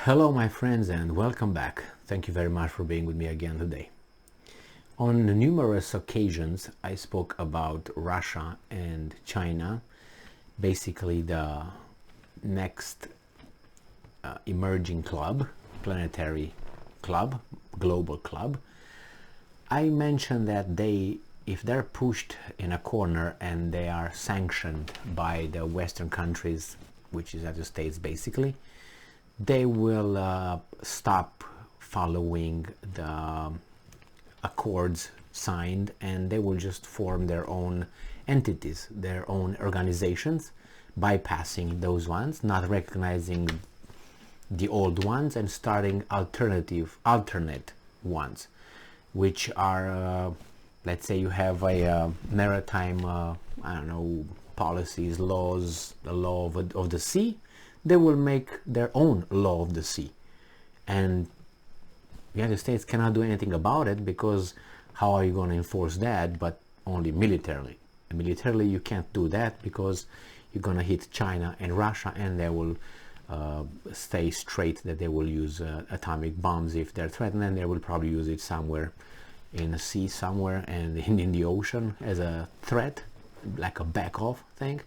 Hello my friends and welcome back. Thank you very much for being with me again today. On numerous occasions I spoke about Russia and China, basically the next emerging club, planetary club, global club. I mentioned that if they're pushed in a corner and they are sanctioned by the Western countries, which is the States basically, they will stop following the accords signed and they will just form their own entities, their own organizations, bypassing those ones, not recognizing the old ones and starting alternate ones, which are, let's say you have a maritime, I don't know, policies, laws, the law of the sea. They will make their own law of the sea, and the United States cannot do anything about it, because how are you going to enforce that? But only militarily. And militarily you can't do that, because you're going to hit China and Russia and they will stay straight that they will use atomic bombs if they're threatened, and they will probably use it somewhere in the sea somewhere and in the ocean as a threat, like a back off thing.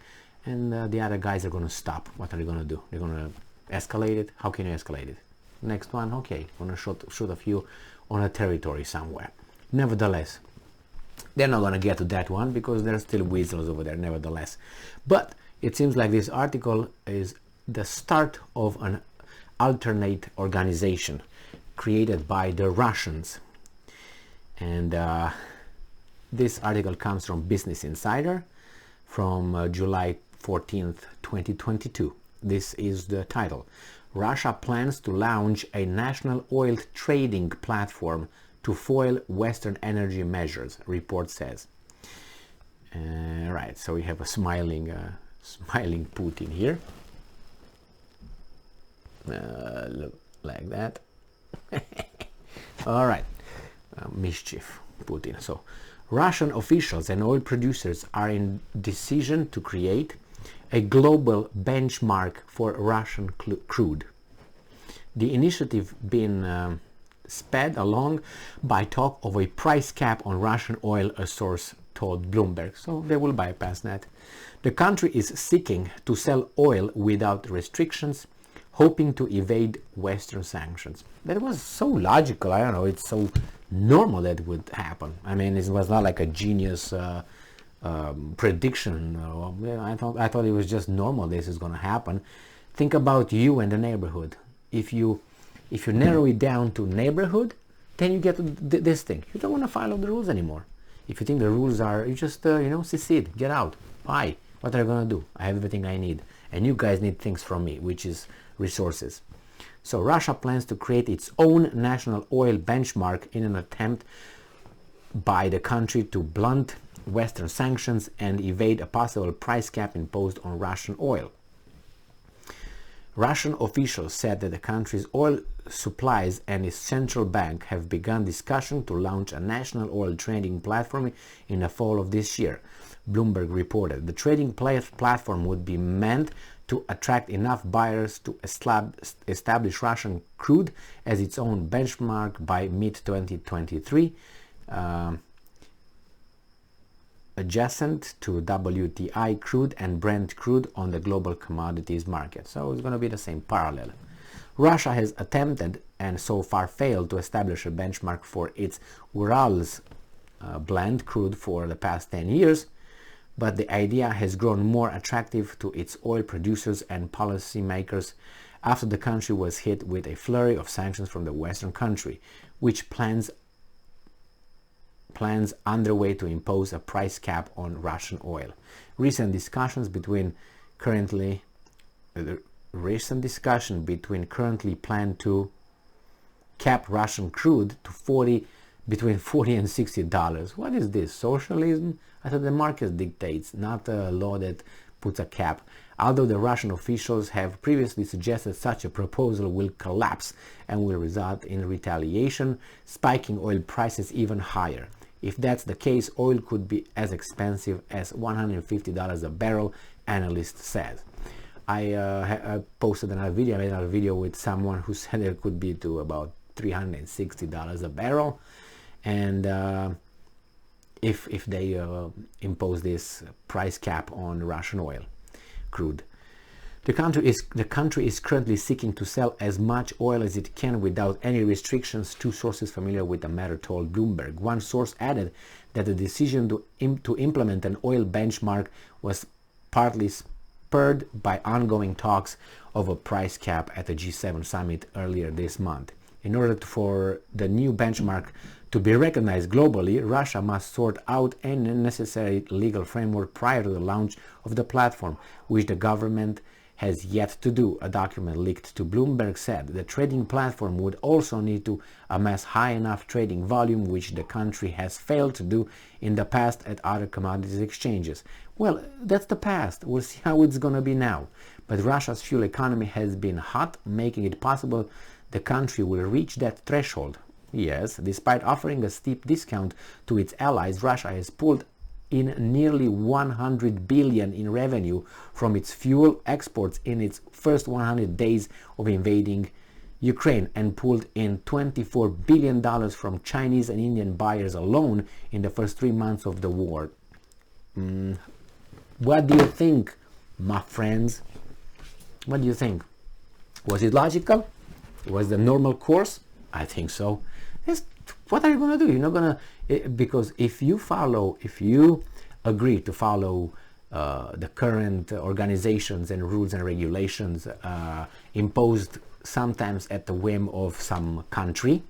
And the other guys are going to stop. What are they going to do? They're going to escalate it. How can you escalate it? Next one, okay, going to shoot a few on a territory somewhere. Nevertheless, they're not going to get to that one because there are still weasels over there, nevertheless. But it seems like this article is the start of an alternate organization created by the Russians. And this article comes from Business Insider from July 14th, 2022. This is the title. Russia plans to launch a national oil trading platform to foil Western energy measures, report says. Right, so we have a smiling Putin here. Look like that. All right, mischief Putin. So Russian officials and oil producers are in decision to create a global benchmark for Russian crude. The initiative being sped along by talk of a price cap on Russian oil, a source told Bloomberg. So they will bypass that. The country is seeking to sell oil without restrictions, hoping to evade Western sanctions. That was so logical. I don't know, it's so normal that would happen. I mean, it was not like a genius prediction. I thought it was just normal. This is going to happen. Think about you and the neighborhood. If you narrow it down to neighborhood, then you get this thing. You don't want to follow the rules anymore. If you think the rules are, you just secede, get out. Bye. What are you going to do? I have everything I need, and you guys need things from me, which is resources. So Russia plans to create its own national oil benchmark in an attempt by the country to blunt Western sanctions and evade a possible price cap imposed on Russian oil. Russian officials said that the country's oil supplies and its central bank have begun discussion to launch a national oil trading platform in the fall of this year, Bloomberg reported. The trading platform would be meant to attract enough buyers to establish Russian crude as its own benchmark by mid-2023, adjacent to WTI crude and Brent crude on the global commodities market. So it's going to be the same parallel. Russia has attempted and so far failed to establish a benchmark for its Urals blend crude for the past 10 years, but the idea has grown more attractive to its oil producers and policymakers after the country was hit with a flurry of sanctions from the Western country, which plans underway to impose a price cap on Russian oil. Recent discussion between currently planned to cap Russian crude to between $40 and $60. What is this? Socialism? I thought the market dictates, not a law that puts a cap. Although the Russian officials have previously suggested such a proposal will collapse and will result in retaliation, spiking oil prices even higher. If that's the case, oil could be as expensive as $150 a barrel, analyst says. I posted another video. I made another video with someone who said it could be to about $360 a barrel, and if they impose this price cap on Russian oil, crude. The country is currently seeking to sell as much oil as it can without any restrictions, two sources familiar with the matter told Bloomberg. One source added that the decision to implement an oil benchmark was partly spurred by ongoing talks of a price cap at the G7 summit earlier this month. In order for the new benchmark to be recognized globally, Russia must sort out any necessary legal framework prior to the launch of the platform, which the government has yet to do. A document leaked to Bloomberg said the trading platform would also need to amass high enough trading volume, which the country has failed to do in the past at other commodities exchanges. Well, that's the past. We'll see how it's going to be now. But Russia's fuel economy has been hot, making it possible the country will reach that threshold. Yes, despite offering a steep discount to its allies, Russia has pulled in nearly 100 billion in revenue from its fuel exports in its first 100 days of invading Ukraine, and pulled in $24 billion from Chinese and Indian buyers alone in the first 3 months of the war. What do you think, my friends? What do you think? Was it logical? Was the normal course? I think so. What are you going to do? You're not going to, because if you agree to follow the current organizations and rules and regulations imposed sometimes at the whim of some country,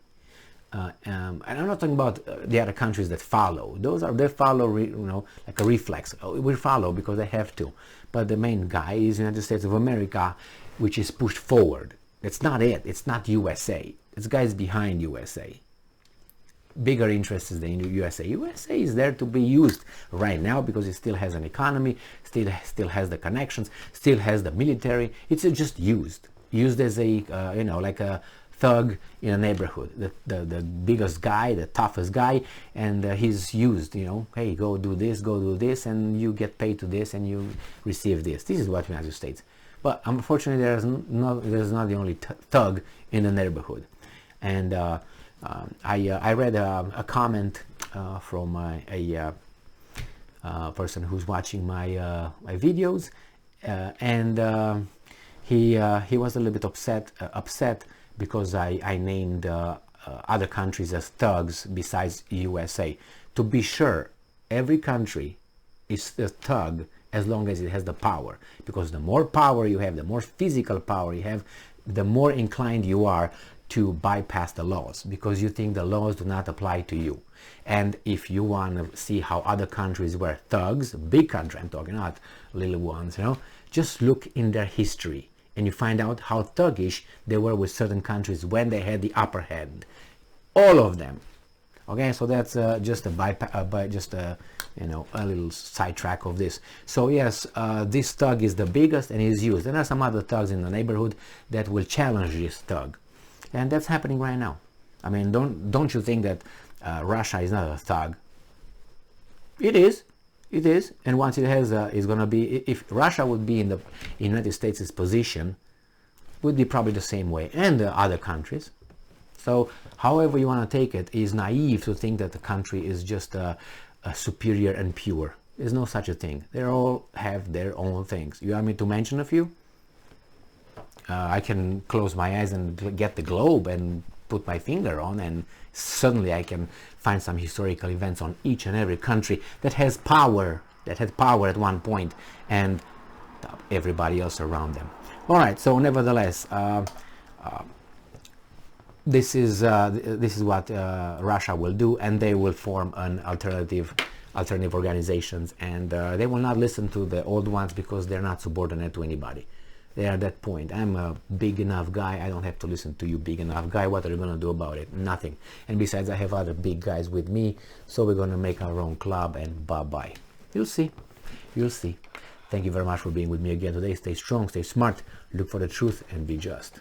and I'm not talking about the other countries that follow. They follow, like a reflex. We follow because they have to. But the main guy is the United States of America, which is pushed forward. It's not it. It's not USA. It's guys behind USA. Bigger interests than USA. USA is there to be used right now because it still has an economy, still has the connections, still has the military. It's just used as a like a thug in a neighborhood. The biggest guy, the toughest guy, and he's used. Hey, go do this, and you get paid to this, and you receive this. This is what the United States. But unfortunately, there's not the only thug in the neighborhood. And I read a comment from a person who's watching my videos, and he was a little bit upset because I named other countries as thugs besides USA. To be sure, every country is a thug as long as it has the power, because the more power you have, the more physical power you have, the more inclined you are to bypass the laws, because you think the laws do not apply to you. And if you want to see how other countries were thugs, big country I'm talking, not little ones, just look in their history and you find out how thuggish they were with certain countries when they had the upper hand. All of them. Okay, so that's just a little sidetrack of this. So yes, this thug is the biggest and is used. And there are some other thugs in the neighborhood that will challenge this thug, and that's happening right now. I mean, don't you think that Russia is not a thug? It is, and once it has, it's gonna be. If Russia would be in the United States' position, would be probably the same way, and other countries. So, however you want to take it, is naive to think that the country is just superior and pure. There's no such a thing. They all have their own things. You want me to mention a few? I can close my eyes and get the globe and put my finger on, and suddenly I can find some historical events on each and every country that has power, that had power at one point, and everybody else around them. All right. So, nevertheless. This is what Russia will do, and they will form an alternative organizations, and they will not listen to the old ones because they're not subordinate to anybody. They are at that point. I'm a big enough guy. I don't have to listen to you, big enough guy. What are you going to do about it? Nothing. And besides, I have other big guys with me, so we're going to make our own club, and bye-bye. You'll see. You'll see. Thank you very much for being with me again today. Stay strong, stay smart, look for the truth, and be just.